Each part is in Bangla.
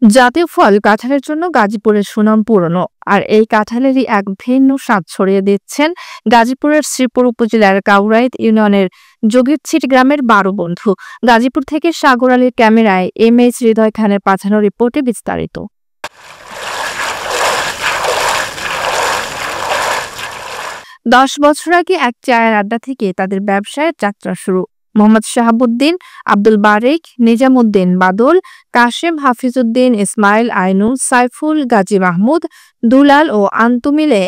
জাতীয় ফল কাঁঠালের জন্য গাজীপুরের সুনাম পুরনো, আর এই কাঁঠালেরই এক ভিন্ন স্বাদ ছড়িয়ে দিচ্ছেন গাজীপুরের শ্রীপুর উপজেলার কাউরাইত ইউনিয়নের যোগীরছিট গ্রামের 12 বন্ধু। গাজীপুর থেকে সাগর আলীর ক্যামেরায় এমএইচ হৃদয় খানের পাঠানো রিপোর্টে বিস্তারিত। 10 বছর আগে এক চায়ের আড্ডা থেকে তাদের ব্যবসায়ের যাত্রা শুরু। মোহাম্মদ শাহাবুদ্দিন, আব্দুল বারেক, নিজামুদ্দিন বাদল, কাশেম, হাফিজউদ্দিন, ইসমাইল, আইনুল, সাইফুল, গাজী মাহমুদ, দুলাল ও আন্তু মিলে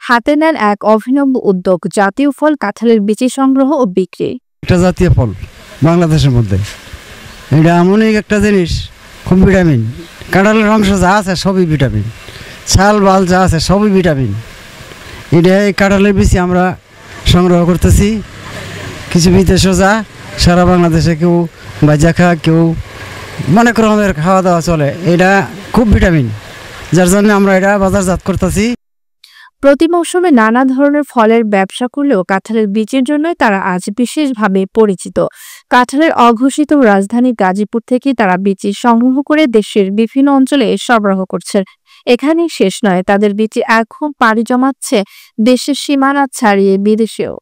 হাতে নেন এক অভিনব উদ্যোগ, জাতীয় ফল কাঁঠালের বিচি সংগ্রহ ও বিক্রি। একটা জাতীয় ফল বাংলাদেশের মধ্যে, এটা এমনই একটা জিনিস, খুব ভিটামিন। কাঁঠালের অংশ যা আছে সবই ভিটামিন, ছাল বাল যা আছে সবই ভিটামিন। এটা এই কাঁঠালের বিচি আমরা সংগ্রহ করতেছি। কিছু বিদেশও যা, সারা বাংলাদেশে কেউ ভাজা খা, কেউ অনেক রকমের খাওয়া দাওয়া চলে। এটা খুব ভিটামিন, যার জন্য আমরা এটা বাজারজাত করতেছি। প্রতি মৌসুমে নানা ধরনের ফলের ব্যবসা করলেও কাঁঠালের বীজের জন্যই তারা আজ বিশেষভাবে পরিচিত। কাঁঠালের অঘোষিত রাজধানী গাজীপুর থেকে তারা বীজ সংগ্রহ করে দেশের বিভিন্ন অঞ্চলে সরবরাহ করছেন। এখানেই শেষ নয়, তাদের বীজ এখন পাড়ি জমাচ্ছে দেশের সীমানা ছাড়িয়ে বিদেশেও।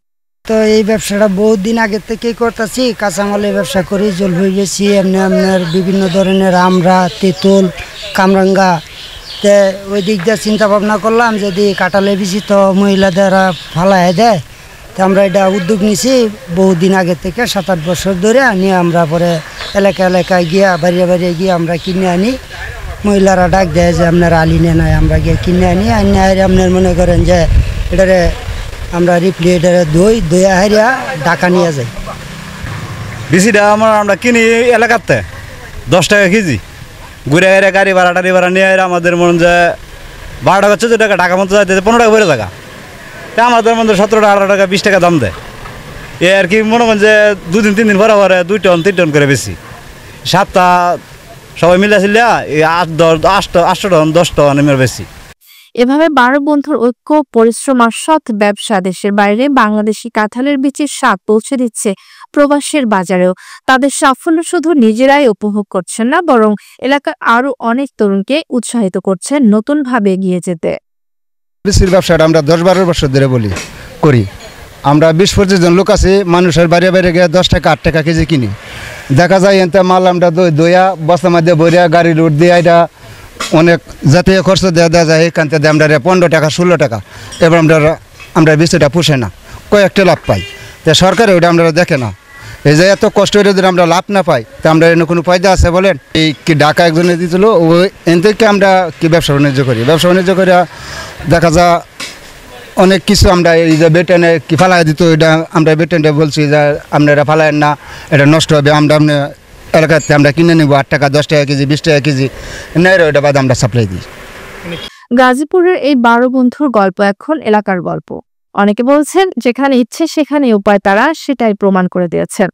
তো এই ব্যবসাটা বহুত দিন আগে থেকেই করতেছি। কাঁচামালের ব্যবসা করি, জল হয়ে গেছি, এমনি আপনার বিভিন্ন ধরনের আমরা, তেঁতুল, কামরাঙ্গা। তো ওই দিক দিয়ে চিন্তা ভাবনা করলাম যদি কাঁঠালের বিচি তো মহিলাদেরা ফালাই দেয়, তো আমরা এটা উদ্যোগ নিছি বহুদিন আগে থেকে, 7-8 বছর ধরে নিয়ে আমরা পরে এলাকায় গিয়া বাড়িয়ে গিয়ে আমরা কিনে আনি। মহিলারা ডাক দেয় যে আপনারা আলি নেয়, আমরা গিয়ে কিনে আনি। আপনার মনে করেন যে এটারে আমরা রিপ্লেটারে দই হারিয়া ঢাকা নিয়ে যাই। বিচিটা আমরা কিনি এলাকাতে 10 টাকা কেজি, ঘুরে ঘুরে গাড়ি ভাড়া নিয়ে আমাদের মনে যে 12 টাকা 14 টাকা, ঢাকা মতো যাইতে 15 টাকা বেড়ে টাকা, তা আমাদের মধ্যে 17 টাকা 18 টাকা 20 টাকা দাম দেয়। এ আর কি মনে করেন যে 2 দিন 3 দিন পরে 2 টন 3 টন করে বেশি, সপ্তাহ সবাই মিলে আসলে 8 টন 10 টন এমন বেশি। এভাবে 12 বন্ধুর ঐক্য, পরিশ্রম আর সৎ ব্যবসা দেশের বাইরে বাংলাদেশি কাঁঠালের বীজের স্বাদ পৌঁছে দিচ্ছে প্রবাসের বাজারেও। তাদের সাফল্য শুধু নিজেরাই উপভোগ করছেন না, বরং এলাকার আরো অনেক তরুণকে উৎসাহিত করছেন নতুনভাবে এগিয়ে যেতে। বিচির ব্যবসাটা আমরা 10-12 বছর ধরে করি। আমরা 20-25 জন লোক আছি, মানুষের বাইরে গিয়ে 10 টাকা 8 টাকা কেজি কিনি। দেখা যায় এতে মাল আমরা দইয়া বস্তার মধ্যে বইয়া গাড়ি রোড দিয়ে এটা অনেক জাতীয় খরচ দেওয়া যায়। এখান থেকে আমরা 15 টাকা 16 টাকা, এবার আমরা বিচিটা পুষে না, কয়েকটা লাভ পাই। তো সরকার ওইটা আমরা দেখে না। এই যে এত কষ্ট করে যদি আমরা লাভ না পাই, তা আমরা এনে কোনো ফায়দা আছে বলেন? এই কি ঢাকা একজনে দিয়েছিল, ওই এন থেকে আমরা কি ব্যবসা বাণিজ্য করি। ব্যবসা বাণিজ্য করে দেখা যায় অনেক কিছু আমরা এই যে বেটেনে কি ফালাই দিত, এটা আমরা বেটেনটা বলছি যে আপনারা ফালায়েন না, এটা নষ্ট হবে। আমরা এলাকাতে আমরা কিনে নিব 8 টাকা 10 টাকা কেজি 20 টাকা কেজি, নেয় ওইটা বাদ আমরা সাপ্লাই দিই। গাজীপুরের এই 12 বন্ধুর গল্প এখন এলাকার গল্প। অনেকে বলছেন যেখানে ইচ্ছে সেখানে উপায়, তারা সেটাই প্রমাণ করে দিয়েছেন।